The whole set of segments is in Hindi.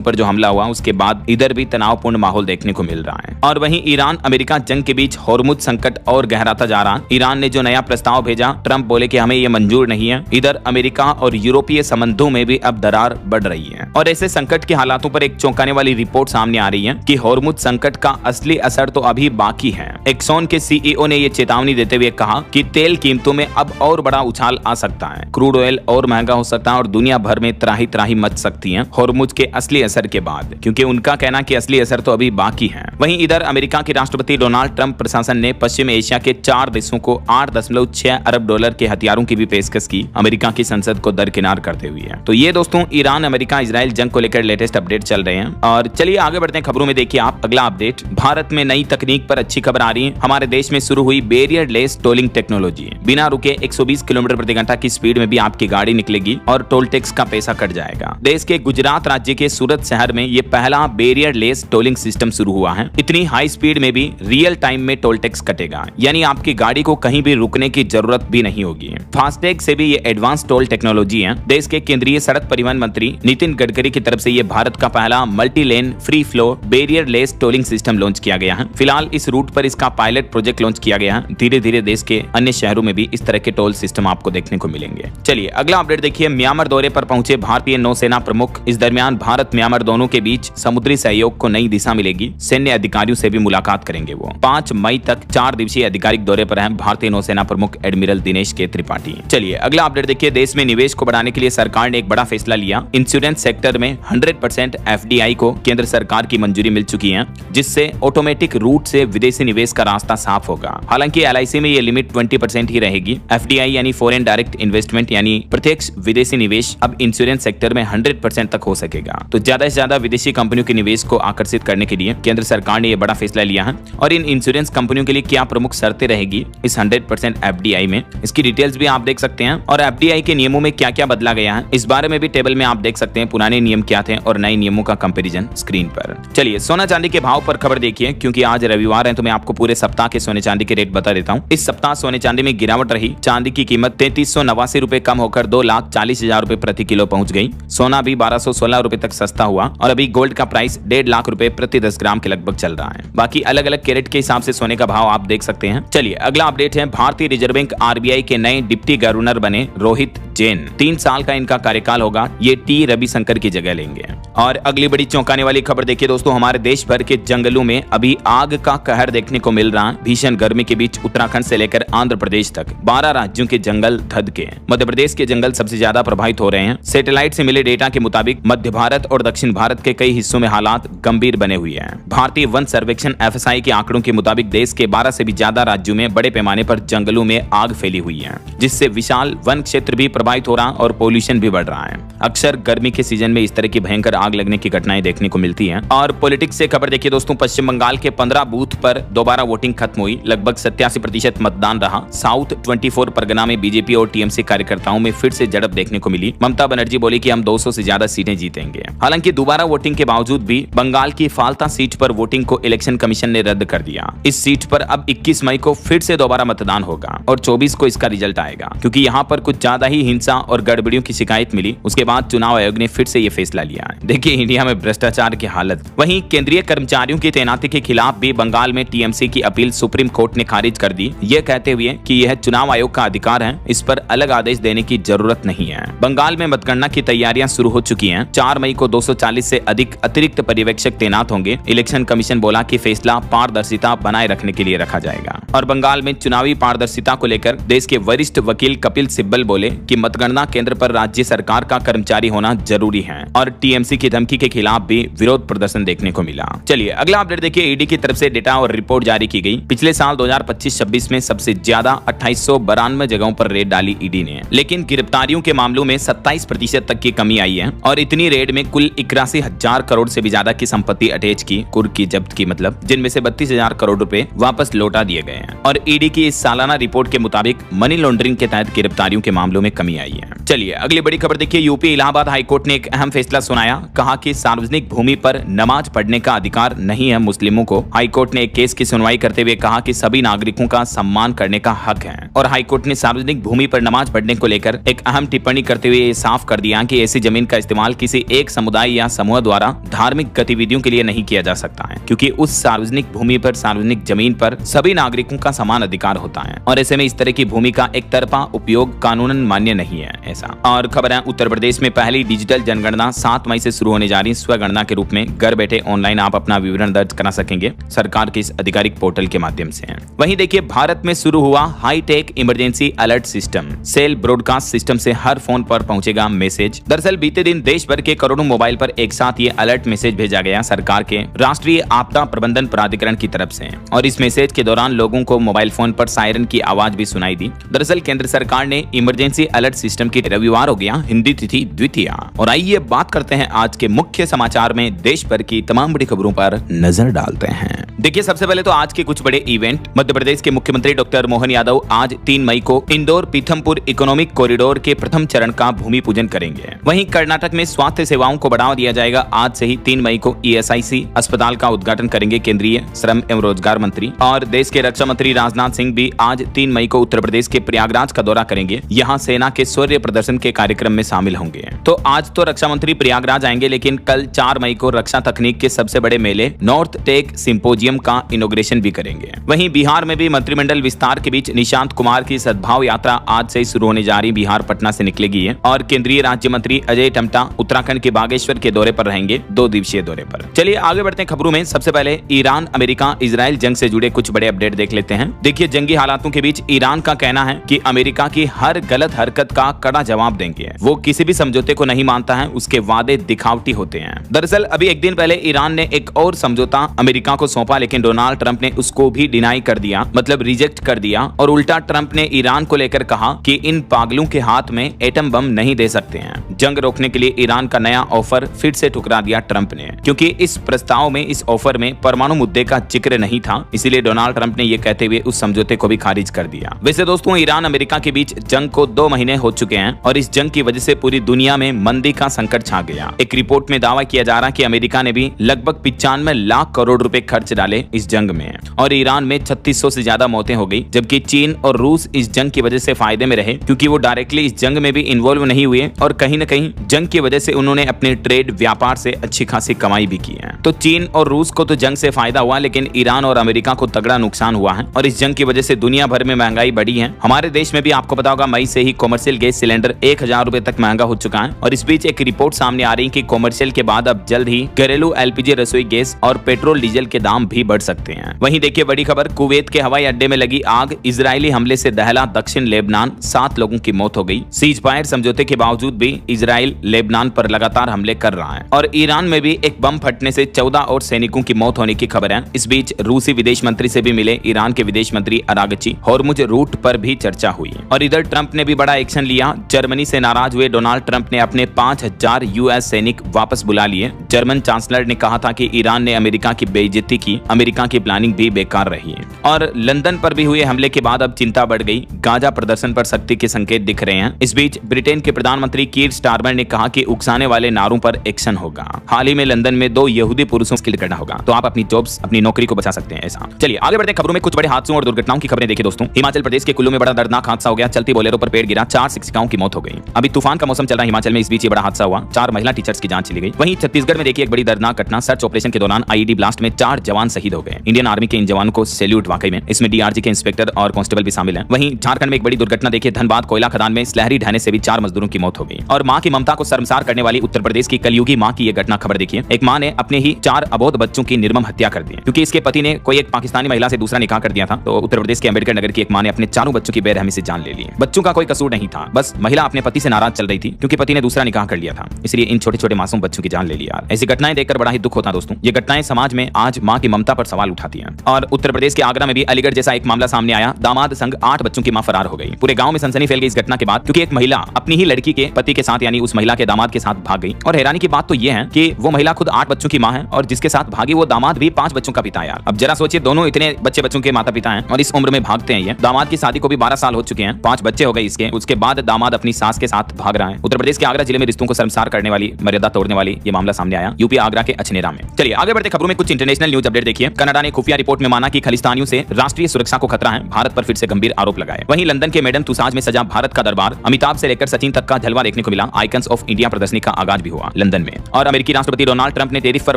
पर जो हमला हुआ उसके बाद इधर भी तनावपूर्ण माहौल देखने को मिल रहा है। और वहीं ईरान अमेरिका जंग के बीच होर्मुज संकट और गहराता जा रहा। ईरान ने जो नया प्रस्ताव भेजा, ट्रंप बोले कि हमें ये मंजूर नहीं है। इधर अमेरिका और यूरोपीय संबंधों में भी अब दरार बढ़ रही है और ऐसे संकट के हालातों पर एक चौंकाने वाली रिपोर्ट सामने आ रही है कि होर्मुज संकट का असली असर तो अभी बाकी है। एक्सॉन के सीईओ ने ये चेतावनी देते हुए कहा कि तेल कीमतों में अब और बड़ा उछाल आ सकता है, क्रूड ऑयल और महंगा हो सकता है और दुनिया भर में त्राही त्राही मच सकती है होर्मुज के असली असर के बाद, क्योंकि उनका कहना कि असली असर तो अभी बाकी है। वहीं इधर अमेरिका के राष्ट्रपति डोनाल्ड ट्रंप प्रशासन ने पश्चिम एशिया के 4 देशों को 8.6 अरब डॉलर के हथियारों की भी पेशकश की, अमेरिका की संसद को दरकिनार करते हुए। तो ये दोस्तों ईरान अमेरिका इजराइल जंग को लेकर लेटेस्ट अपडेट चल रहे हैं। और चलिए आगे बढ़ते हैं खबरों में। देखिए आप अगला अपडेट, भारत में नई तकनीक पर अच्छी खबर आ रही है। हमारे देश में शुरू हुई बैरियर लेस टोलिंग टेक्नोलॉजी। बिना रुके 120 किलोमीटर प्रति घंटा की स्पीड में भी आपकी गाड़ी निकलेगी और टोल टैक्स का पैसा कट जाएगा। देश के गुजरात राज्य के सूरत शहर में ये पहला बैरियर लेस टोलिंग सिस्टम शुरू हुआ है। इतनी हाई स्पीड में भी रियल टाइम में टोल टैक्स कटेगा, यानी आपकी गाड़ी को कहीं भी रुकने की जरूरत भी नहीं होगी। फास्टैग से भी ये एडवांस टोल टेक्नोलॉजी है। देश के केंद्रीय सड़क परिवहन मंत्री नितिन गडकरी की तरफ से ये भारत का पहला multi lane free flow barrier less tolling system launch किया गया है। फिलहाल इस रूट पर इसका पायलट प्रोजेक्ट लॉन्च किया गया है। धीरे धीरे देश के अन्य शहरों में भी इस तरह के टोल सिस्टम आपको देखने को मिलेंगे। चलिए अगला अपडेट देखिए, म्यांमार दौरे पर पहुंचे भारतीय नौसेना प्रमुख। इस दरमियान भारत म्यांमार दोनों के बीच समुद्री सहयोग को नई दिशा मिलेगी। सैन्य अधिकारियों से भी मुलाकात करेंगे वो। 5 मई तक 4 दिवसीय आधिकारिक दौरे पर हैं भारतीय नौसेना प्रमुख एडमिरल दिनेश के त्रिपाठी। चलिए अगला अपडेट देखिए, देश में निवेश को बढ़ाने के लिए सरकार ने एक बड़ा फैसला लिया। इंश्योरेंस सेक्टर में 100% एफडीआई को केंद्र सरकार की मंजूरी मिल चुकी है, जिससे ऑटोमेटिक रूट से विदेशी निवेश का रास्ता साफ होगा। हालांकि एलआईसी में ये लिमिट 20% ही रहेगी। एफडीआई यानी फॉरेन डायरेक्ट इन्वेस्टमेंट यानी प्रत्यक्ष विदेशी निवेश अब इंश्योरेंस सेक्टर में 100% तक हो सकेगा। तो ज्यादा से ज्यादा विदेशी कंपनियों के निवेश को आकर्षित करने के लिए केंद्र सरकार ने यह बड़ा फैसला लिया है। और इन इंश्योरेंस कंपनियों के लिए क्या प्रमुख शर्तें रहेगी इस 100% एफडीआई में, इसकी डिटेल्स भी आप देख सकते हैं। और एफडीआई के नियमों में क्या क्या बदला गया है इस बारे में भी टेबल में आप देख सकते हैं। पुराने नियम क्या थे और नए नियमों का कंपैरिजन स्क्रीन पर। चलिए सोना चांदी के भाव पर खबर देखिए, क्योंकि आज रविवार है तो मैं आपको पूरे सप्ताह के सोने चांदी के रेट बता देता हूँ। इस सप्ताह सोने चांदी में गिरावट रही। चांदी की कीमत 3389 रुपए कम होकर 2,40,000 रुपए प्रति किलो पहुंच गई। सोना भी 1216 रुपए तक सस्ता हुआ और अभी गोल्ड का प्राइस 1.5 लाख रुपए प्रति 10 ग्राम के लगभग चल रहा है। बाकी अलग अलग कैरेट के हिसाब से सोने का भाव आप देख सकते हैं। चलिए अगला अपडेट है, भारतीय रिजर्व बैंक आरबीआई के नए डिप्टी गवर्नर बने रोहित जैन। 3 साल का इनका कार्यकाल होगा। ये टी रविशंकर की जगह लेंगे। और अगली बड़ी चौंकाने वाली खबर देखिए दोस्तों, हमारे देश भर के जंगलों में अभी आग का कहर देखने को मिल रहा है। भीषण गर्मी के बीच उत्तराखंड से लेकर आंध्र प्रदेश तक 12 राज्यों के जंगल धधके। मध्य प्रदेश के जंगल सबसे ज्यादा प्रभावित हो रहे हैं। सैटेलाइट से मिले डेटा के मुताबिक मध्य भारत और दक्षिण भारत के कई हिस्सों में हालात गंभीर बने हुए हैं। भारतीय वन सर्वेक्षण एफएसआई के आंकड़ों के मुताबिक देश के 12 से भी ज्यादा राज्यों में बड़े पैमाने पर जंगलों में आग फैली हुई है, जिससे विशाल वन क्षेत्र भी प्रभावित हो रहा और पोल्यूशन भी बढ़ रहा है। अक्सर गर्मी के सीजन में इस तरह की भयंकर आग लगने की घटनाएं देखने को मिलती हैं। और पॉलिटिक्स से खबर देखिए दोस्तों, पश्चिम बंगाल के 15 बूथ पर दोबारा वोटिंग खत्म हुई। लगभग 87% मतदान रहा। साउथ 24 परगना में बीजेपी और टीएमसी कार्यकर्ताओं में फिर से झड़प देखने को मिली। ममता बनर्जी बोली कि हम 200 से ज्यादा सीटें जीतेंगे। हालांकि दोबारा वोटिंग के बावजूद भी बंगाल की फाल्ता सीट पर वोटिंग को इलेक्शन कमीशन ने रद्द कर दिया। इस सीट पर अब 21 मई को फिर से दोबारा मतदान होगा और 24 को इसका रिजल्ट आएगा, क्योंकि यहाँ पर कुछ ज्यादा ही हिंसा और गड़बड़ियों की शिकायत मिली। उसके बाद चुनाव आयोग ने फिर से ये फैसला लिया है। देखिए इंडिया में भ्रष्टाचार की हालत। वहीं केंद्रीय कर्मचारियों की तैनाती के खिलाफ भी बंगाल में टीएमसी की अपील सुप्रीम कोर्ट ने खारिज कर दी, ये कहते हुए कि यह चुनाव आयोग का अधिकार है, इस पर अलग आदेश देने की जरूरत नहीं है। बंगाल में मतगणना की तैयारियां शुरू हो चुकी हैं। 4 मई को 240 से अधिक अतिरिक्त पर्यवेक्षक तैनात होंगे। इलेक्शन कमीशन बोला कि फैसला पारदर्शिता बनाए रखने के लिए रखा जाएगा। और बंगाल में चुनावी पारदर्शिता को लेकर देश के वरिष्ठ वकील कपिल सिब्बल बोले कि मतगणना केंद्र पर राज्य सरकार का कर्मचारी होना जरूरी है। और टीएमसी की धमकी के खिलाफ भी विरोध प्रदर्शन देखने को मिला। चलिए अगला अपडेट देखिए, ईडी की तरफ से डेटा और रिपोर्ट जारी की गई। पिछले साल 2025-26 में सबसे ज्यादा 2892 जगहों पर रेड डाली ईडी ने, लेकिन गिरफ्तारियों के मामलों में 27% तक की कमी आई है। और इतनी रेड में कुल 81,000 करोड़ से भी ज्यादा की संपत्ति अटैच की, कुर्क की जब्त की मतलब, जिनमें से 32,000 करोड़ रुपए वापस लौटा दिए गए हैं। और ईडी की इस सालाना रिपोर्ट के मुताबिक मनी लॉन्ड्रिंग के तहत गिरफ्तारियों के मामलों में कमी आई है। चलिए अगली बड़ी खबर देखिए, यूपी इलाहाबाद हाईकोर्ट ने एक अहम फैसला सुनाया। कहा कि सार्वजनिक भूमि पर नमाज पढ़ने का अधिकार नहीं है मुस्लिमों को। हाईकोर्ट ने एक केस की सुनवाई करते हुए कहा कि सभी नागरिकों का सम्मान करने का हक है। और हाईकोर्ट ने सार्वजनिक भूमि पर नमाज पढ़ने को लेकर एक अहम टिप्पणी करते हुए साफ कर दिया कि ऐसी जमीन का इस्तेमाल किसी एक समुदाय समुदाय या समूह द्वारा धार्मिक गतिविधियों के लिए नहीं किया जा सकता है, क्योंकि उस सार्वजनिक भूमि पर, सार्वजनिक जमीन पर सभी नागरिकों का समान अधिकार होता है और ऐसे में इस तरह की भूमि का एक तरफा उपयोग कानूनन मान्य नहीं है ऐसा। और खबर है उत्तर प्रदेश में पहली डिजिटल जनगणना 7 मई से शुरू होने जा रही स्वगणना के रूप में घर बैठे ऑनलाइन आप अपना विवरण दर्ज करा सकेंगे सरकार के इस आधिकारिक पोर्टल के माध्यम से। वहीं देखिए भारत में शुरू हुआ hi-tech emergency alert system, cell broadcast system से हर फोन पर पहुंचेगा मैसेज। दरअसल बीते दिन देश भर के करोड़ों मोबाइल पर एक साथ ये अलर्ट मैसेज भेजा गया सरकार के राष्ट्रीय आपदा प्रबंधन प्राधिकरण की तरफ से, और इस मैसेज के दौरान लोगों को मोबाइल फोन पर सायरन की आवाज भी सुनाई दी। दरअसल केंद्र सरकार ने इमरजेंसी अलर्ट सिस्टम की रविवार हो गया हिंदी तिथि द्वितीया। और आइए बात करते हैं आज के मुख्य समाचार में देश भर की तमाम बड़ी खबरों पर नजर डालते हैं। देखिए सबसे पहले तो आज के कुछ बड़े इवेंट। मध्य प्रदेश के मुख्यमंत्री डॉक्टर मोहन यादव आज 3 मई को इंदौर पीथमपुर इकोनॉमिक कॉरिडोर के प्रथम चरण का भूमि पूजन करेंगे। वहीं कर्नाटक में स्वास्थ्य सेवाओं को बढ़ावा दिया जाएगा। आज से ही 3 मई को ESIC अस्पताल का उद्घाटन करेंगे केंद्रीय श्रम एवं रोजगार मंत्री। और देश के रक्षा मंत्री राजनाथ सिंह भी आज 3 मई को उत्तर प्रदेश के प्रयागराज का दौरा करेंगे। यहाँ सेना के शौर्य प्रदर्शन के कार्यक्रम में शामिल होंगे। तो आज तो रक्षा मंत्री प्रयागराज आएंगे, लेकिन कल 4 मई को रक्षा तकनीक के सबसे बड़े मेले नॉर्थ टेक सिंपोजियम का इनॉग्रेशन भी करेंगे। वहीं बिहार में भी मंत्रिमंडल विस्तार के बीच निशांत कुमार की सद्भाव यात्रा आज से शुरू होने जा रही बिहार पटना से निकलेगी है। और केंद्रीय राज्य मंत्री अजय टम्टा उत्तराखंड के बागेश्वर के दौरे पर रहेंगे, 2 दिवसीय दौरे पर। चलिए आगे बढ़ते हैं खबरों में। सबसे पहले ईरान अमेरिका इजराइल जंग से जुड़े कुछ बड़े अपडेट देख लेते हैं। देखिए जंगी हालातों के बीच ईरान का कहना है कि अमेरिका की हर गलत हरकत का कड़ा जवाब देंगे। वो किसी भी समझौते को नहीं मानता है, उसके वादे दिखावटी होते हैं। दरअसल अभी एक दिन पहले ईरान ने एक और समझौता अमेरिका को सौंपा, लेकिन डोनाल्ड ट्रंप ने उसको भी डिनाई कर दिया, मतलब रिजेक्ट कर दिया। और उल्टा ट्रंप ने ईरान को लेकर कहा कि इन पागलों के हाथ में एटम बम नहीं दे सकते हैं। जंग रोकने के लिए ईरान का नया ऑफर फिर से ठुकरा दिया ट्रंप ने, क्योंकि इस प्रस्ताव में, इस ऑफर में परमाणु मुद्दे का जिक्र नहीं था। इसीलिए डोनाल्ड ट्रंप ने यह कहते हुए उस समझौते को भी खारिज कर दिया। वैसे दोस्तों ईरान अमेरिका के बीच जंग को 2 महीने हो चुके हैं और इस जंग की वजह से पूरी दुनिया में मंदी का संकट छा गया। एक रिपोर्ट में दावा किया जा रहा है कि अमेरिका ने भी लगभग 95 लाख करोड़ रुपए खर्च डाले इस जंग में, और ईरान में 3600 से ज्यादा मौतें हो गई। जबकि चीन और रूस इस जंग की वजह से फायदे में रहे, क्योंकि वो डायरेक्टली इस जंग में भी इन्वॉल्व नहीं हुए और कहीं न कहीं जंग की वजह से उन्होंने अपने ट्रेड व्यापार से अच्छी खासी कमाई भी की है। तो चीन और रूस को तो जंग से फायदा हुआ, लेकिन ईरान और अमेरिका को तगड़ा नुकसान हुआ है। और इस जंग की वजह से दुनिया भर में महंगाई बढ़ी है। हमारे देश में भी आपको पता होगा मई से ही कॉमर्शियल गैस सिलेंडर 1000 रुपए तक महंगा हो चुका है। और इस बीच एक रिपोर्ट सामने आ रही है कि कॉमर्शियल के बाद अब जल्द ही घरेलू LPG रसोई गैस और पेट्रोल डीजल के दाम भी बढ़ सकते हैं। वहीं देखिए बड़ी खबर, कुवैत के हवाई अड्डे में लगी आग, इजरायली हमले से दहला दक्षिण लेबनान, 7 लोगों की मौत हो गई। सीज फायर समझौते के बावजूद भी इजराइल लेबनान पर लगातार हमले कर रहा है। और ईरान में भी एक बम फटने से 14 और सैनिकों की मौत होने की खबर है। इस बीच रूसी विदेश मंत्री से भी मिले ईरान के विदेश मंत्री अरागची, हॉर्मुज रूट पर भी चर्चा हुई। और इधर ट्रंप ने भी बड़ा एक्शन लिया। जर्मनी से नाराज हुए डोनाल्ड ट्रंप ने अपने 5000 US सैनिक वापस बुला लिए। जर्मन चांसलर ने कहा था कि ईरान ने अमेरिका की बेइज्जती की, अमेरिका की प्लानिंग भी बेकार रही है। और लंदन पर भी हुए हमले के बाद अब चिंता बढ़ गई। गाजा प्रदर्शन पर सख्ती के संकेत दिख रहे हैं। इस बीच ब्रिटेन के प्रधानमंत्री कीर स्टारमर ने कहा कि उकसाने वाले नारों पर एक्शन होगा। हाल ही में लंदन में 2 यहूदी पुरुषों को किल करना होगा, तो आप अपनी जॉब्स, अपनी नौकरी को बचा सकते हैं ऐसा। चलिए आगे बढ़ते हैं खबरों में। कुछ बड़े हादसों और दुर्घटनाओं की खबरें देखिए दोस्तों। हिमाचल प्रदेश के कुल्लू में बड़ा दर्दनाक हादसा हो गया। चलती बोलेरो पर पेड़ गिरा, 4 शिक्षिकाओं की मौत हो गई। अभी तूफान का मौसम चल रहा है हिमाचल में, इस बीच ये बड़ा हादसा हुआ। 4 महिला टीचर्स की जान चली गई। वहीं छत्तीसगढ़ में देखिए एक बड़ी दर्दनाक घटना। सर्च ऑपरेशन के दौरान IED ब्लास्ट में 4 जवान शहीद हो गए। इंडियन आर्मी के इन जवानों को सैल्यूट वाकई में। इसमें DRG के इंस्पेक्टर और कांस्टेबल भी शामिल हैं। वहीं झारखंड में एक बड़ी दुर्घटना देखिए। धनबाद कोयला खदान में स्लहरी ढहने से भी 4 मजदूरों की मौत हो गई। और मां की ममता को शर्मसार करने वाली उत्तर प्रदेश की कलयुगी मां की यह घटना खबर देखिए। एक मां ने अपने ही 4 अबोध बच्चों की निर्मम हत्या कर दी, क्योंकि इसके पति ने कोई एक पाकिस्तानी महिला से दूसरा निकाह कर दिया था। तो उत्तर प्रदेश के अंबेडकर नगर की एक मां ने अपने 4 बच्चों की बेरहमी से जान ले ली। बच्चों का कोई कसूर नहीं था, बस महिला अपने पति से नाराज चल रही थी, क्योंकि पति ने दूसरा निकाह कर लिया था। इसलिए इन छोटे छोटे मासूम बच्चों की जान ले ली यार। ऐसी घटनाएं देखकर बड़ा ही दुख होता दोस्तों। ये घटनाएं समाज में आज मां की ममता पर सवाल उठाती हैं। और उत्तर प्रदेश के आगरा में भी अलीगढ़ जैसा एक मामला सामने आया। दामाद संग 8 बच्चों की मां फरार हो गई। पूरे गांव में सनसनी फैल गई इस घटना के बाद, क्योंकि एक महिला अपनी ही लड़की के पति के साथ, यानी उस महिला के दामाद के साथ भाग गई। और हैरानी की बात तो यह है कि वो महिला खुद 8 बच्चों की मां है, और जिसके साथ भागी वो दामाद भी 5 बच्चों का पिता है यार। अब जरा सोचिए, दोनों इतने बच्चों के माता पिता हैं और इस उम्र में भागते हैं। ये दामाद की शादी को भी 12 साल हो चुके हैं, 5 बच्चे हो गए इसके। उसके बाद दामाद अपनी सास के साथ भाग रहा है। उत्तर प्रदेश के आगरा जिले में रिश्तों को शर्मसार करने वाली, मर्यादा तोड़ने वाली ये मामला सामने आया। यूपी आगरा के अछनेरा में। चलिए आगे बढ़ते खबरों में। कुछ इंटरनेशनल न्यूज अपडेट देखिए। कनाडा ने खुफिया रिपोर्ट में माना कि खालिस्तानियों से राष्ट्रीय सुरक्षा को खतरा है। भारत पर फिर से गंभीर आरोप लगाए। वहीं लंदन के मैडम तुसाज में सजा भारत का दरबार। अमिताभ से लेकर सचिन तक का जलवा देखने को मिला। आइकन्स ऑफ इंडिया प्रदर्शनी का आगाज भी हुआ। लंदन में। और अमेरिकी राष्ट्रपति डोनाल्ड ट्रंप ने टैरिफ पर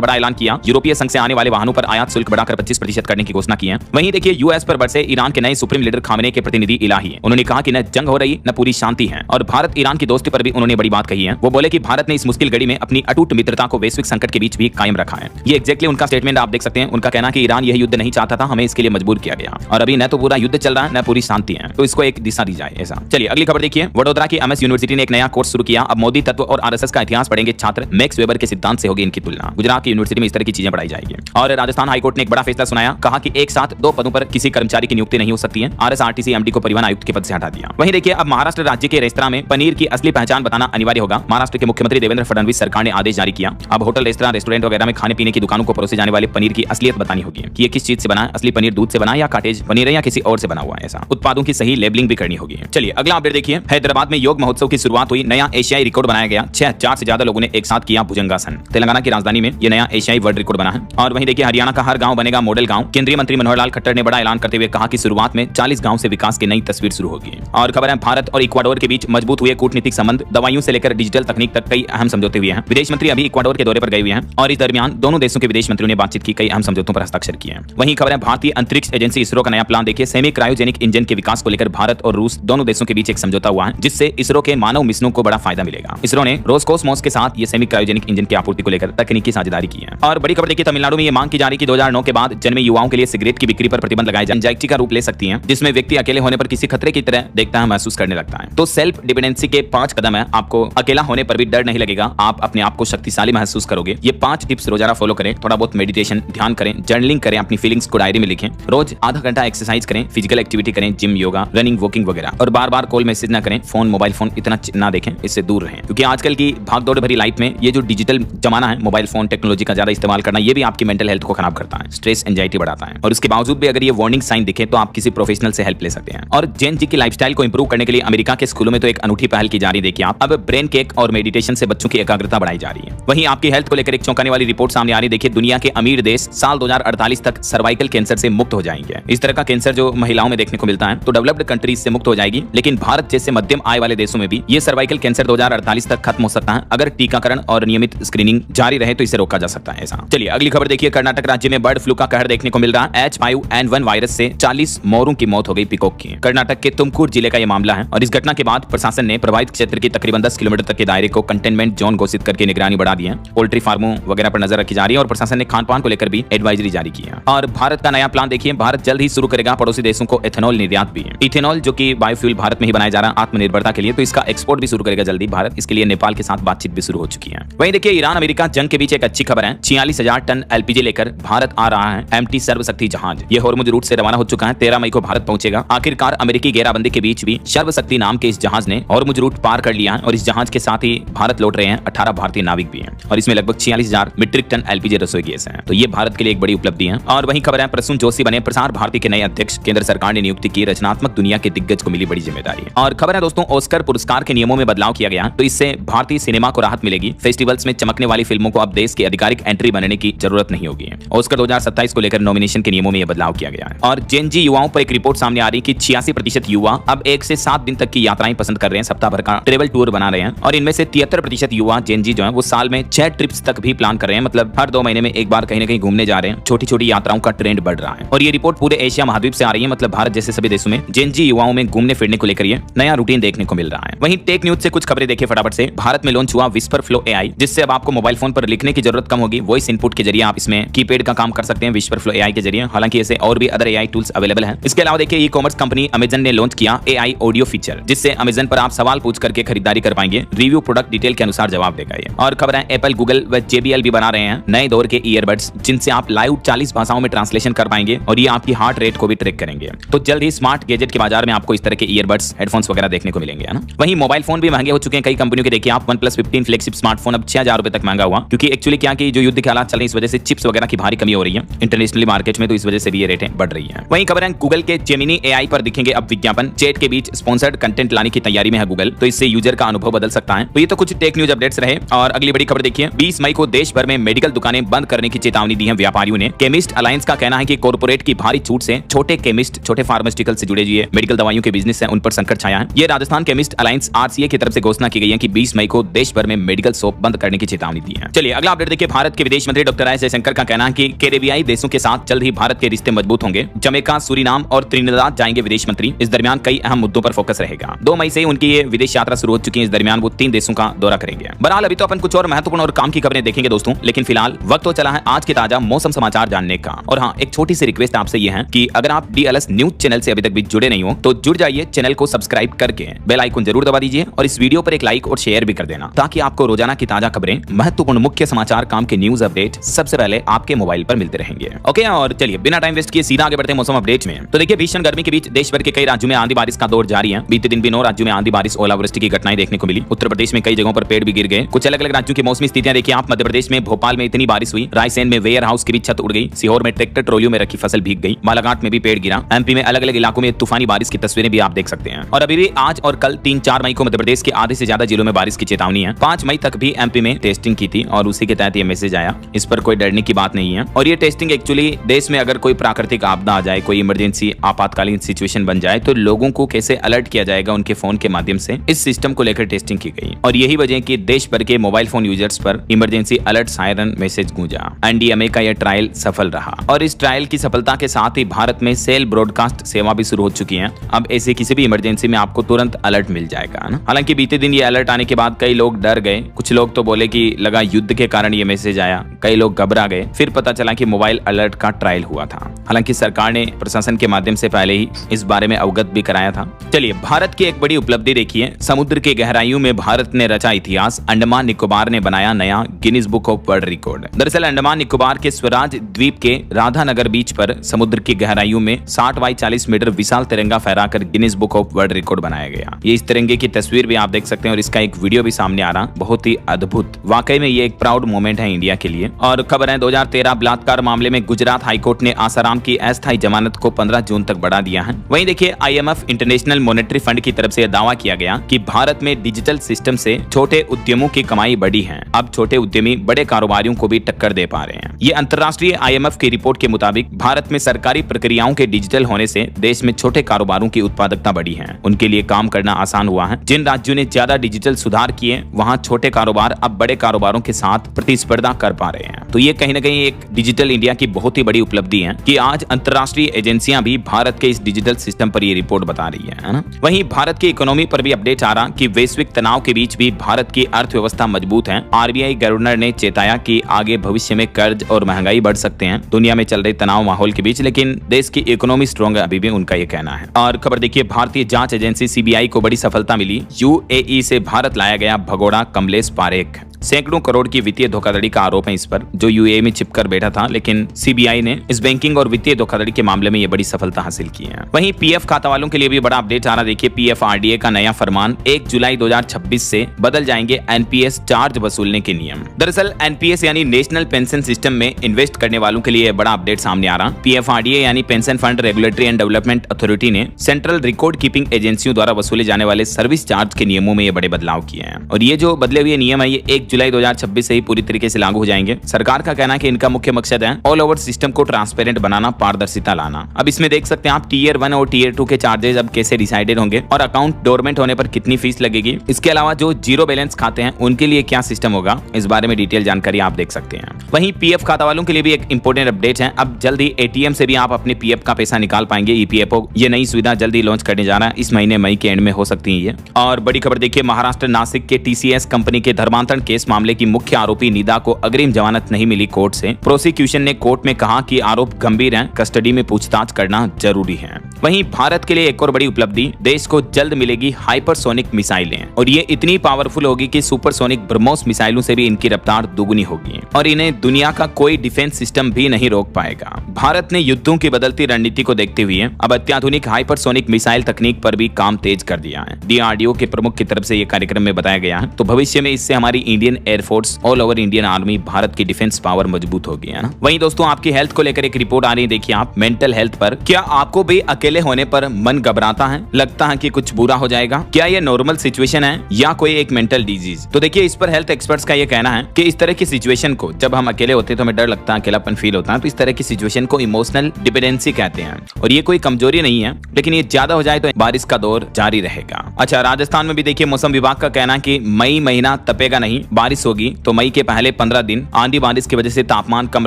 बड़ा ऐलान किया। यूरोपीय संघ से आने वाले वाहनों पर आयात शुल्क बढ़ाकर 25% करने की घोषणा की है। वहीं देखिए यूएस पर बरसे ईरान के नए सुप्रीम लीडर खामेनेई के प्रतिनिधि इलाही है। उन्होंने कहा कि न जंग हो रही न पूरी शांति है। और भारत ईरान की दोस्ती पर भी उन्होंने बड़ी बात कही है। वो बोले कि भारत ने इस मुश्किल घड़ी में अपनी अटूट मित्रता को वैश्विक संकट के बीच भी कायम रखा है। ये एग्जैक्टली उनका स्टेटमेंट आप देख सकते हैं। उनका कहना कि ईरान यह युद्ध नहीं चाहता था, हमें इसके लिए मजबूर किया गया और अभी न तो पूरा युद्ध चल रहा है न पूरी शांति है, तो इसको एक दिशा दी जाए ऐसा। चलिए अगली खबर देखिए। वडोदरा की एमएस यूनिवर्सिटी ने एक नया कोर्स शुरू किया। अब मोदी तत्व और आरएसएस का इतिहास पढ़ेंगे छात्र। मैक्स वेबर के सिद्धांत से होगी इनकी तुलना। गुजरात की यूनिवर्सिटी में इस तरह की चीजें पढ़ाई जाएगी। और राजस्थान हाईकोर्ट ने एक बड़ा फैसला सुनाया। कहा कि एक साथ 2 पदों पर किसी कर्मचारी की नियुक्ति नहीं हो सकती है। आरएसआरटीसी एमडी को परिवहन आयुक्त के पद से हटा दिया। वहीं देखिए अब महाराष्ट्र राज्य के रेस्तरां में पनीर की असली पहचान बताना अनिवार्य होगा। महाराष्ट्र के मुख्यमंत्री देवेंद्र फडणवीस सरकार ने आदेश जारी किया। अब होटल, रेस्तरां, रेस्टोरेंट वगैरह में खाने पीने की दुकानों को परोसे जाने वाले पनीर की असलियत बतानी होगी कि ये किस चीज से बना है। असली पनीर दूध से बना है या काटेज पनीर है या किसी और से बना हुआ है। ऐसा उत्पादों की सही लेबलिंग भी करनी होगी। चलिए अगला अपडेट देखिए। हैदराबाद में योग महोत्सव की शुरुआत हुई। नया एशियाई रिकॉर्ड बनाया गया। 6000 से ज्यादा लोगों ने एक साथ किया भुजंगासन। तेलंगाना की राजधानी में यह नया एशियाई वर्ल्ड रिकॉर्ड बना है। और वहीं देखिए हरियाणा का हर गांव बनेगा मॉडल गांव। केंद्रीय मंत्री मनोहर लाल खट्टर ने बड़ा ऐलान करते हुए कहा कि शुरुआत में 40 गांव से विकास की नई तस्वीर शुरू होगी। और खबर है भारत और इक्वाडोर के बीच मजबूत हुए कूटनीतिक संबंध। दवाइयों से लेकर डिजिटल तकनीक तक कई अहम समझौते हुए हैं। विदेश मंत्री अभी इक्वाडोर के दौरे पर गए हुए हैं और इस दरमियान दोनों देशों के विदेश मंत्रियों ने बातचीत की, कई अहम समझौतों पर हस्ताक्षर किए हैं। वहीं खबर है भारतीय अंतरिक्ष एजेंसी इसरो का नया प्लान देखिए। सेमी क्रायोजेनिक इंजन के विकास को लेकर भारत और रूस दोनों देशों के बीच एक समझौता हुआ है, जिससे इसरो के मानव मिशनों को बड़ा फायदा मिलेगा। इसरो ने रोसकोसमोस के साथ ये सेमी क्रायोजेनिक इंजन की आपूर्ति को लेकर तकनीकी साझेदारी की है। और बड़ी खबर देखिए तमिलनाडु में ये मांग की जा रही कि 2009 के बाद जन्मे युवाओं के लिए सिगरेट की बिक्री पर प्रतिबंध लगाया जाए। एंजाइटी का रूप ले सकती है, जिसमें व्यक्ति अकेले होने पर किसी खतरे की तरह देखता है, महसूस करने लगता है। तो सेल्फ डिपेंडेंसी के 5 कदम है। आपको अकेला होने पर भी डर नहीं लगेगा, आप अपने आप को शक्तिशाली महसूस करोगे। ये 5 टिप्स रोजाना फॉलो करें। थोड़ा बहुत मेडिटेशन, ध्यान करें, जर्नलिंग करें, अपनी फीलिंग्स को डायरी में लिखें। रोज आधा घंटा एक्सरसाइज करें, फिजिकल एक्टिविटी करें, जिम, योगा, रनिंग, वॉकिंग वगैरह। और बार बार कॉल मैसेज ना करें। फोन, मोबाइल फोन इतना ना देखें, इससे दूर रहें। क्योंकि आजकल की भागदौड़ भरी लाइफ में ये जो डिजिटल जमाना है, मोबाइल फोन टेक्नोलॉजी का ज्यादा इस्तेमाल करना, ये भी आपकी मेंटल हेल्थ को खराब करता है, स्ट्रेस, एंजाइटी बढ़ाता है। और उसके बावजूद भी अगर ये वार्निंग साइन दिखे तो आप किसी प्रोफेशनल से हेल्प ले सकते हैं। और जेन जी की लाइफस्टाइल को इंप्रूव करने के लिए अमेरिका के स्कूलों में तो एक अनूठी पहल की जा रही है। देखिए आप, अब ब्रेन केक और मेडिटेशन से बच्चों की एकाग्रता बढ़ाई जा रही है। वहीं आपकी हेल्थ को लेकर एक चौंकाने वाली रिपोर्ट सामने आ रही है। देखिए दुनिया के अमीर देश साल 2048 तक सर्वाइकल कैंसर से मुक्त हो जाएंगे। इस तरह का कैंसर जो महिलाओं में देखने को मिलता है, तो डेवलप्ड कंट्रीज से मुक्त हो जाएगी। लेकिन भारत जैसे मध्यम आय वाले देशों में भी ये सर्वाइकल कैंसर 2048 तक खत्म हो सकता है। अगर टीकाकरण और नियमित स्क्रीनिंग जारी रहे तो इसे रोका जा सकता है। ऐसा चलिए अगली खबर देखिए। कर्नाटक राज्य में बर्ड फ्लू का कहर देखने को मिल रहा है। H5N1 वायरस से 40 मोरों की मौत हो गई पिकॉक की। कर्नाटक के तुमकुर जिले का यह मामला है। और इस घटना के बाद प्रशासन ने प्रभावित क्षेत्र की तकरीबन 10 किलोमीटर तक के दायरे को कंटेनमेंट जोन घोषित करके निगरानी बढ़ा दी है। पोल्ट्री फार्मों वगैरह पर नजर रखी जा रही है और प्रशासन ने खान पान को लेकर भी एडवाइजरी जारी की है। और भारत का नया प्लान देखिए। भारत जल्द ही शुरू करेगा पड़ोसी देशों को एथेनॉल निर्यात भी। इथेनॉल जो कि बायोफ्यूल भारत में ही बनाया जा रहा है आत्मनिर्भरता के लिए, तो इसका एक्सपोर्ट भी शुरू करेगा जल्दी भारत। इसके लिए नेपाल के साथ बातचीत भी शुरू हो चुकी है। वहीं देखिए ईरान अमेरिका जंग के बीच एक अच्छी खबर है। 46,000 टन एलपीजी लेकर भारत आ रहा है एमटी सर्वशक्ति जहाज। यह हॉर्मुज रूट से रवाना हो चुका है। 13 मई को भारत पहुंचेगा। आखिरकार अमेरिकी घेराबंदी के बीच भी सर्वशक्ति नाम के इस जहाज ने हॉर्मुज रूट पार कर लिया है। और इस जहाज के साथ ही भारत लौट रहे हैं 18 भारतीय नाविक भी हैं। और इसमें लगभग 46,000 मीट्रिक टन एलपीजी रसोई गैस है। तो ये भारत के लिए एक बड़ी उपलब्धि है। और वहीं खबर है प्रसून जोशी बने प्रसार भारती के नए अध्यक्ष। केंद्र सरकार ने नियुक्ति की। रचनात्मक दुनिया के दिग्गज को मिली बड़ी जिम्मेदारी। और खबर है दोस्तों ऑस्कर पुरस्कार के नियमों में बदलाव किया गया, तो इससे भारतीय सिनेमा को राहत मिलेगी। फेस्टिवल्स में चमकने वाली फिल्मों को अब देश की आधिकारिक एंट्री बनने की जरूरत नहीं होगी। ऑस्कर 2027 को लेकर नॉमिनेशन के नियमों में यह बदलाव किया गया है। और जेन जी युवाओं पर एक रिपोर्ट सामने आ रही कि 86% युवा अब 1 से 7 दिन तक की यात्राएं पसंद कर रहे हैं। सप्ताह भर का ट्रेवल टूर बना रहे हैं। और इनमें से 73% युवा जेन जी जो है वो साल में 6 ट्रिप्स तक भी प्लान कर रहे हैं। मतलब हर 2 महीने में एक बार कहीं ना कहीं घूमने जा रहे हैं। छोटी छोटी यात्राओं का ट्रेंड बढ़ रहा है। और ये रिपोर्ट पूरे एशिया महाद्वीप से आ रही है। मतलब भारत जैसे सभी देशों में जेन जी युवाओं में घूमने फिरने को लेकर ये नया रूटीन देखने को मिल रहा है। वहीं टेक न्यूज से कुछ खबरें देखिए फटाफट से। भारत में लॉन्च हुआ विस्पर फ्लो एआई, जिससे अब आपको मोबाइल फोन पर लिखने की जरूरत कम होगी। वॉइस इनपुट के जरिए आप इसमें कीपैड का काम कर सकते हैं विस्पर फ्लो एआई के जरिए। हालांकि ऐसे और भी अदर एआई टूल्स अवेलेबल हैं। इसके अलावा देखिए ई कॉमर्स कंपनी अमेजन ने लॉन्च किया एआई ऑडियो फीचर, जिससे अमेजन पर आप सवाल पूछ करके खरीदारी कर पाएंगे। रिव्यू प्रोडक्ट डिटेल के अनुसार जवाब देगा ये। और खबर है एप्पल, गूगल व JBL भी बना रहे हैं नए दौर के ईयरबड्स, जिनसे आप लाइव 40 भाषाओं में ट्रांसलेशन कर पाएंगे और ये आपकी हार्ट रेट को भी ट्रैक करेंगे। तो जल्द ही स्मार्ट गैजेट के बाजार में आपको इस तरह के ईयरबड्स, हेडफोन्स वगैरह देखने को मिलेंगे, है ना। वहीं मोबाइल फोन भी महंगे हो चुके हैं कई कंपनियों के। देखिए आप OnePlus 15 फ्लैगशिप स्मार्टफोन अब 6000 रुपए तक महंगा हुआ, क्योंकि एक्चुअली क्या कि जो युद्ध के हालात चल रहे हैं इस वजह से चिप्स वगैरह की भारी कमी हो रही है इंटरनेशनली मार्केट में, तो इस वजह से भी ये रेटें बढ़ रही हैं। वहीं खबर है गूगल के जेमिनी एआई पर दिखेंगे अब विज्ञापन। चैट के बीच स्पॉन्सर्ड कंटेंट लाने की तैयारी में है गूगल, तो इससे यूजर का अनुभव बदल सकता है। तो ये तो कुछ टेक न्यूज अपडेट्स रहे। और अगली बड़ी खबर देखिए। 20 मई को देश भर में मेडिकल दुकानें बंद करने की चेतावनी दी है व्यापारियों ने। केमिस्ट अलायंस का कहना है कि कॉर्पोरेट की भारी छूट से छोटे केमिस्ट, छोटे फार्मास्यूटिकल से जुड़े हुए मेडिकल दवाइयों के बिजनेस है उन पर संकट छाया है। ये राजस्थान केमिस्ट अलायंस RCA की तरफ से घोषणा की गई है कि 20 मई को देश भर में मेडिकल सोप बंद करने की चेतावनी दी है। चलिए अगला अपडेट देखिए। भारत के विदेश मंत्री डॉक्टर एस जयशंकर का कहना है कि कैरेबियाई देशों के साथ जल्द ही भारत के रिश्ते मजबूत होंगे। जमैका, सूरीनाम और त्रिनिदाद जाएंगे विदेश मंत्री। इस दरमियान कई अहम मुद्दों पर फोकस रहेगा। 2 मई से उनकी ये विदेश यात्रा शुरू हो चुकी है। इस दरमियान वो 3 देशों का दौरा करेंगे। बहरहाल अभी तो अपन कुछ और महत्वपूर्ण और काम की खबरें देखेंगे दोस्तों, लेकिन फिलहाल वक्त तो चला है आज के ताजा मौसम समाचार जानने का। और हाँ, एक छोटी सी रिक्वेस्ट आपसे ये है कि अगर आप DLS न्यूज चैनल से अभी तक भी जुड़े नहीं हो तो जुड़ जाइए, चैनल को सब्सक्राइब करके बेल आइकन जरूर दबा दीजिए और इस वीडियो पर एक लाइक और शेयर भी कर देना, ताकि आपको रोजाना की ताजा खबरें, महत्वपूर्ण मुख्य समाचार, काम के न्यूज अपडेट सबसे पहले आपके मोबाइल पर मिलते रहेंगे। ओके, और चलिए बिना टाइम वेस्ट किए सीधा आगे बढ़ते हैं मौसम अपडेट में। तो देखिए, भीषण गर्मी के बीच देश भर के कई राज्यों में आंधी बारिश का दौर जारी है। बीते दिन भी 9 राज्यों में आंधी बारिश, ओलावृष्टि की घटनाएं देखने को मिली। उत्तर प्रदेश में कई जगहों पर पेड़ भी गिर गए। कुछ अलग अलग राज्यों की मौसमी स्थितियां देखिए आप। मध्य प्रदेश में भोपाल में इतनी बारिश हुई, रायसेन में वेयर हाउस की भी छत उड़ गई, सीहोर में ट्रैक्टर ट्रॉलियों में रखी फसल भीग गई, बालाघाट में भी पेड़ गिरा। MP में अलग अलग इलाकों में तूफानी बारिश की तस्वीरें भी आप देख सकते हैं। और अभी भी आज और कल 3-4 मई को मध्य प्रदेश के आधे से ज्यादा जिलों में बारिश की चेतावनी है। 5 मई तक भी MP में टेस्टिंग की थी और उसी के तहत ये मैसेज आया। इस पर कोई डरने की बात नहीं है। और ये टेस्टिंग एक्चुअली देश में अगर कोई प्राकृतिक आपदा आ जाए, कोई इमरजेंसी आपातकालीन सिचुएशन बन जाए तो लोगों को कैसे अलर्ट किया जाएगा उनके फोन के माध्यम से, इस सिस्टम को लेकर टेस्टिंग की गई। और यही वजह कि देश भर के मोबाइल फोन यूजर्स पर इमरजेंसी अलर्ट सायरन मैसेज गूंजा। NDMA का यह ट्रायल सफल रहा और इस ट्रायल की सफलता के साथ ही भारत में सेल ब्रॉडकास्ट सेवा भी शुरू हो चुकी है। अब ऐसे किसी भी इमरजेंसी में आपको तुरंत अलर्ट मिल जाएगा ना। हालांकि बीते दिन ये अलर्ट आने के बाद कई लोग डर गए। कुछ लोग तो बोले कि लगा युद्ध के कारण ये मैसेज आया, कई लोग घबरा गए। फिर पता चला कि मोबाइल अलर्ट का ट्रायल हुआ था। हालांकि सरकार ने प्रशासन के माध्यम से पहले ही इस बारे में अवगत भी कराया था। चलिए, भारत की एक बड़ी उपलब्धि देखिए। समुद्र के गहराइयों में भारत ने रचा इतिहास। अंडमान निकोबार ने बनाया नया Guinness book of world record. दरअसल अंडमान निकोबार के स्वराज द्वीप के राधानगर बीच पर समुद्र की गहराइयों में 60 बाई 40 मीटर विशाल तिरंगा फहराकर Guinness book of world record बनाया गया। ये इस तिरंगे की तस्वीर भी आप देख सकते हैं और इसका एक वीडियो भी सामने आ रहा। बहुत ही अद्भुत, वाकई में ये एक प्राउड मोमेंट है इंडिया के लिए। और खबर है 2013 बलात्कार मामले में गुजरात हाईकोर्ट ने आसाराम की अस्थायी जमानत को 15 जून तक बढ़ा दिया है। वहीं देखिए, IMF इंटरनेशनल मॉनेटरी फंड की तरफ से दावा किया गया कि भारत में डिजिटल सिस्टम से छोटे उद्यमों की कमाई बढ़ी है। अब छोटे उद्यमी बड़े कारोबारियों को भी टक्कर दे पा रहे हैं। ये अंतर्राष्ट्रीय IMF की रिपोर्ट के मुताबिक भारत में सरकारी प्रक्रियाओं के डिजिटल होने से देश में छोटे कारोबारों की उत्पादकता बढ़ी है। उनके लिए काम करना आसान हुआ है। जिन राज्यों ने ज्यादा डिजिटल सुधार किए, वहां छोटे कारोबार अब बड़े कारोबारों के साथ प्रतिस्पर्धा कर पा रहे हैं। तो ये कहीं न कहीं एक डिजिटल इंडिया की बहुत ही बड़ी उपलब्धि है कि आज अंतर्राष्ट्रीय एजेंसियां भी भारत के इस डिजिटल सिस्टम पर ये रिपोर्ट बता रही है ना। वहीं भारत की इकोनॉमी पर भी अपडेट आ रहा कि वैश्विक तनाव के बीच भी भारत की अर्थव्यवस्था मजबूत है। RBI गवर्नर ने चेताया कि आगे भविष्य में कर्ज और महंगाई बढ़ सकते हैं दुनिया में चल रहे तनाव माहौल के बीच, लेकिन देश की इकोनॉमी स्ट्रॉन्ग है, अभी भी उनका ये कहना है। और खबर देखिए, भारतीय जांच एजेंसी CBI को बड़ी सफलता मिली। UAE से भारत लाया गया भगोड़ा कमलेश पारेख। सैकड़ों करोड़ की वित्तीय धोखाधड़ी का आरोप है इस पर, जो UAE में छिपकर बैठा था, लेकिन CBI ने इस बैंकिंग और वित्तीय धोखाधड़ी के मामले में ये बड़ी सफलता हासिल की है। वहीं PF खाता वालों के लिए भी बड़ा अपडेट आ रहा। देखिए, PFRDA का नया फरमान 1 जुलाई 2026 से बदल जाएंगे NPS चार्ज वसूलने के नियम। दरअसल NPS यानी नेशनल पेंशन सिस्टम में इन्वेस्ट करने वालों के लिए बड़ा अपडेट सामने आ रहा। PFRDA यानी pension fund regulatory and development authority ने सेंट्रल रिकॉर्ड कीपिंग एजेंसियों द्वारा वसूले जाने वाले सर्विस चार्ज के नियमों में ये बड़े बदलाव किए हैं। और ये जो बदले हुए नियम है ये 1 जुलाई 2026 से ही पूरी तरीके से लागू हो जाएंगे। सरकार का कहना है कि इनका मुख्य मकसद है ऑल ओवर सिस्टम को ट्रांसपेरेंट बनाना, पारदर्शिता लाना। अब इसमें देख सकते हैं आप Tier 1 और Tier 2 के चार्जेस अब कैसे डिसाइडेड होंगे और अकाउंट डोरमेंट होने पर कितनी फीस लगेगी। इसके अलावा जो जीरो बैलेंस खाते हैं उनके लिए क्या सिस्टम होगा, इस बारे में डिटेल जानकारी आप देख सकते हैं। वहीं PF खाता वालों के लिए भी एक इंपॉर्टेंट अपडेट है। अब जल्द ही ATM से भी आप अपने PF का पैसा निकाल पाएंगे। EPFO ये नई सुविधा जल्दी लॉन्च करने जा रहा है। इस महीने मई के एंड में हो सकती है ये। और बड़ी खबर देखिए, महाराष्ट्र नासिक के TCS कंपनी के धर्मांतरण केस मामले की मुख्य आरोपी निदा को अग्रिम जमानत नहीं मिली कोर्ट से। प्रोसिक्यूशन ने कोर्ट में कहा कि आरोप गंभीर हैं, कस्टडी में पूछताछ करना जरूरी है। वहीं भारत के लिए एक और बड़ी उपलब्धि, देश को जल्द मिलेगी हाइपरसोनिक मिसाइलें और ये इतनी पावरफुल होगी कि सुपरसोनिक ब्रह्मोस मिसाइलों से भी इनकी रफ्तार दुगुनी होगी और इन्हें दुनिया का कोई डिफेंस सिस्टम भी नहीं रोक पाएगा। भारत ने युद्धों की बदलती रणनीति को देखते हुए अब अत्याधुनिक हाइपरसोनिक मिसाइल तकनीक पर भी काम तेज कर दिया है। DRDO के प्रमुख की तरफ से ये कार्यक्रम में बताया गया है। तो भविष्य में इससे हमारी Indian air force, all over Indian army, Bharat की डिफेंस पावर मजबूत होगी, है ना। वहीं दोस्तों, आपकी हेल्थ को लेकर एक रिपोर्ट आ रही है। देखिए आप, मेंटल हेल्थ पर। क्या आपको भी अकेले होने पर मन घबराता है, लगता है कि कुछ बुरा हो जाएगा? क्या ये नॉर्मल सिचुएशन है या कोई एक मेंटल डिजीज? तो देखिए, इस पर हेल्थ एक्सपर्ट्स का ये कहना है कि इस तरह की सिचुएशन को, जब हम अकेले होते हैं तो हमें डर लगता है, अकेलापन फील होता है, तो इस तरह की सिचुएशन को इमोशनल डिपेंडेंसी कहते हैं और ये कोई कमजोरी नहीं है, लेकिन ये ज्यादा हो जाए तो बारिश का दौर जारी रहेगा। अच्छा, राजस्थान में भी देखिए, मौसम विभाग का कहना है कि मई महीना तपेगा नहीं, बारिश होगी तो मई के पहले 15 दिन आंधी बारिश की वजह से तापमान कम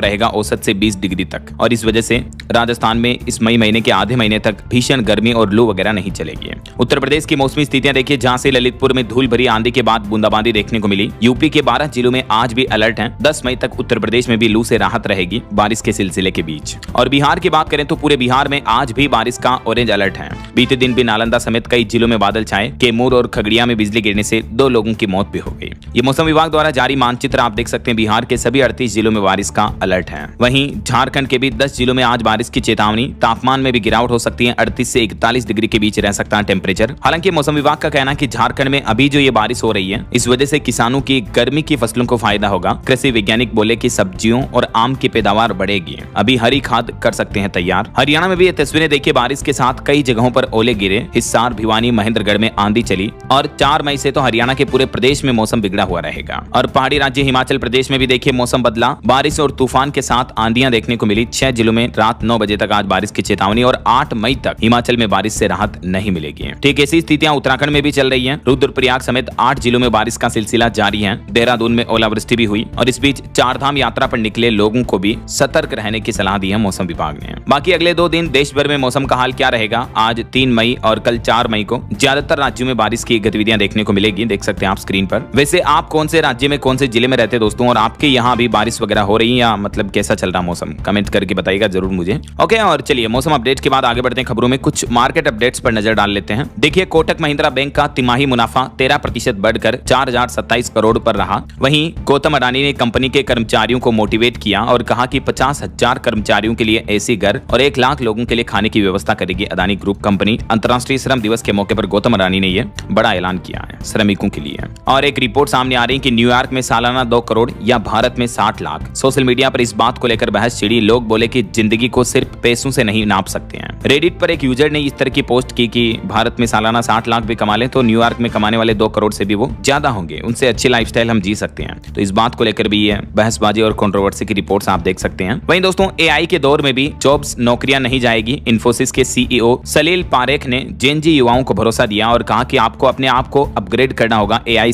रहेगा औसत से 20 डिग्री तक, और इस वजह से राजस्थान में इस मई महीने के आधे महीने तक भीषण गर्मी और लू वगैरह नहीं चलेगी। उत्तर प्रदेश की मौसमी स्थितियां देखिए, जहां से ललितपुर में धूल भरी आंधी के बाद बूंदाबांदी देखने को मिली। यूपी के 12 जिलों में आज भी अलर्ट है। 10 मई तक उत्तर प्रदेश में भी लू से राहत रहेगी बारिश के सिलसिले के बीच। और बिहार की बात करें तो पूरे बिहार में आज भी बारिश का ऑरेंज अलर्ट है। बीते दिन भी नालंदा समेत कई जिलों में बादल छाए। कैमूर और खगड़िया में बिजली गिरने से 2 लोगों की मौत भी हो गई। ये मौसम विभाग द्वारा जारी मानचित्र आप देख सकते हैं। बिहार के सभी 38 जिलों में बारिश का अलर्ट है। वहीं झारखंड के भी 10 जिलों में आज बारिश की चेतावनी। तापमान में भी गिरावट हो सकती है। 38 से 41 डिग्री के बीच रह सकता है टेम्परेचर। हालांकि मौसम विभाग का कहना है कि झारखंड में अभी जो ये बारिश हो रही है इस वजह से किसानों की गर्मी की फसलों को फायदा होगा। कृषि वैज्ञानिक बोले कि सब्जियों और आम की पैदावार बढ़ेगी। अभी हरी खाद कर सकते हैं तैयार। हरियाणा में भी ये तस्वीरें देखिए, बारिश के साथ कई जगहों पर ओले गिरे। हिसार, भिवानी, महेंद्रगढ़ में आंधी चली। और 4 मई से तो हरियाणा के पूरे प्रदेश में मौसम बिगड़ा हुआ रहेगा। और पहाड़ी राज्य हिमाचल प्रदेश में भी देखिए मौसम बदला। बारिश और तूफान के साथ आंधियां देखने को मिली। 6 जिलों में रात 9 बजे तक आज बारिश की चेतावनी। और 8 मई तक हिमाचल में बारिश से राहत नहीं मिलेगी। ठीक ऐसी स्थितियां उत्तराखंड में भी चल रही हैं। रुद्रप्रयाग समेत 8 जिलों में बारिश का सिलसिला जारी है। देहरादून में ओलावृष्टि भी हुई। और इस बीच चारधाम यात्रा पर निकले लोगों को भी सतर्क रहने की सलाह दी है मौसम विभाग ने। बाकी अगले 2 दिन देश भर में मौसम का हाल क्या रहेगा, आज 3 मई और कल 4 मई को ज्यादातर राज्यों में बारिश की गतिविधियां देखने को मिलेगी। देख सकते हैं आप स्क्रीन पर। वैसे आप कौन से राज्य में, कौन से जिले में रहते हैं दोस्तों, और आपके यहाँ भी बारिश वगैरह हो रही है या मतलब कैसा चल रहा मौसम, कमेंट करके बताइएगा जरूर मुझे। ओके, और चलिए मौसम अपडेट के बाद आगे बढ़ते हैं। खबरों में कुछ मार्केट अपडेट्स पर नजर डाल लेते हैं। देखिए, कोटक महिंद्रा बैंक का तिमाही मुनाफा 13% बढ़कर 4027 करोड़ पर रहा। वहीं गौतम अडानी ने कंपनी के कर्मचारियों को मोटिवेट किया और कहा कि 50,000 कर्मचारियों के लिए एसी घर और 1 लाख लोगों के लिए खाने की व्यवस्था करेगी अडानी ग्रुप कंपनी। अंतर्राष्ट्रीय श्रम दिवस के मौके पर गौतम अडानी ने यह बड़ा ऐलान किया है श्रमिकों के लिए। और एक रिपोर्ट सामने आ रही है कि न्यूयॉर्क में सालाना 2 करोड़ या भारत में 60 लाख। सोशल मीडिया पर इस बात को लेकर बहस छिड़ी। लोग बोले कि जिंदगी को सिर्फ पैसों से नहीं नाप सकते हैं। रेडिट पर एक यूजर ने इस तरह की पोस्ट की कि भारत में सालाना 60 लाख भी कमा ले तो न्यूयॉर्क में कमाने वाले 2 करोड़ से भी वो ज्यादा होंगे। उनसे अच्छी लाइफस्टाइल हम जी सकते हैं। तो इस बात को लेकर भी ये बहसबाजी और कंट्रोवर्सी की रिपोर्ट्स आप देख सकते हैं। वहीं दोस्तों, एआई के दौर में भी जॉब्स, नौकरियां नहीं जाएगी। इन्फोसिस के सीईओ सलील पारेख ने जेन जी युवाओं को भरोसा दिया और कहा कि आपको अपने आप को अपग्रेड करना होगा एआई